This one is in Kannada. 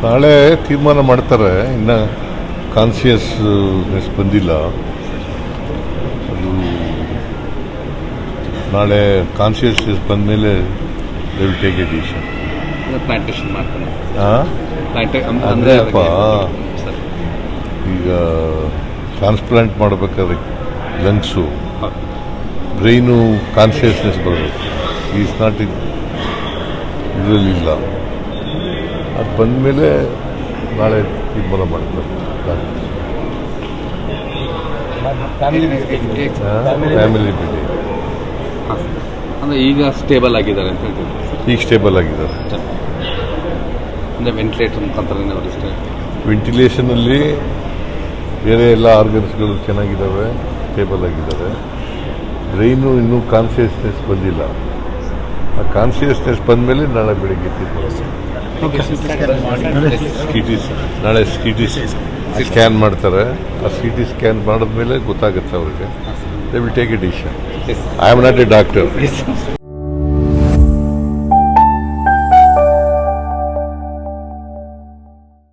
ನಾಳೆ ತೀರ್ಮಾನ ಮಾಡ್ತಾರೆ. ಇನ್ನು ಕಾನ್ಸಿಯಸ್ನೆಸ್ ಬಂದಿಲ್ಲ. ಅದು ನಾಳೆ ಕಾನ್ಸಿಯಸ್ನೆಸ್ ಬಂದಮೇಲೆ they will take a decision. Plantation ಮಾಡ್ತಾರೆ. ಅಂದರೆ ಅಪ್ಪ ಈಗ ಟ್ರಾನ್ಸ್ಪ್ಲಾಂಟ್ ಮಾಡಬೇಕಾದ್ರೆ ಲಂಗ್ಸು ಬ್ರೈನು ಕಾನ್ಸಿಯಸ್ನೆಸ್ ಬರಬೇಕು. ಈಸ್ ನಾಟ್ ಇದರಲ್ಲಿಲ್ಲ. ಅದು ಬಂದಮೇಲೆ ನಾಳೆ ತೀರ್ಮಾನ ಮಾಡ್ತಾರೆ. ಫ್ಯಾಮಿಲಿ ಬಿಡಿ. ಅಂದರೆ ಈಗ ಸ್ಟೇಬಲ್ ಆಗಿದ್ದಾರೆ ಅಂತ ಹೇಳ್ತೀವಿ. ಈಗ ಸ್ಟೇಬಲ್ ಆಗಿದ್ದಾರೆ. ಅಂದರೆ ವೆಂಟಿಲೇಟರ್ ಮುಖಾಂತರ ವೆಂಟಿಲೇಷನಲ್ಲಿ ಬೇರೆ ಎಲ್ಲ ಆರ್ಗನ್ಸ್ಗಳು ಚೆನ್ನಾಗಿದ್ದಾವೆ, ಸ್ಟೇಬಲ್ ಆಗಿದ್ದಾರೆ. ಬ್ರೈನು ಇನ್ನೂ ಕಾನ್ಸಿಯಸ್ನೆಸ್ ಬಂದಿಲ್ಲ. ಆ ಕಾನ್ಸಿಯಸ್ನೆಸ್ ಬಂದಮೇಲೆ ನಾಳೆ ಬೆಳಿಗ್ಗೆ ತೀರ್ಮಾನ. ನಾಳೆ ಸಿ ಟಿ ಸ್ಕ್ಯಾನ್ ಮಾಡ್ತಾರೆ. ಆ ಸಿ ಟಿ ಸ್ಕ್ಯಾನ್ ಮಾಡಿದ್ಮೇಲೆ ಗೊತ್ತಾಗುತ್ತೆ ಅವರಿಗೆ. They will take a decision. I am not A doctor.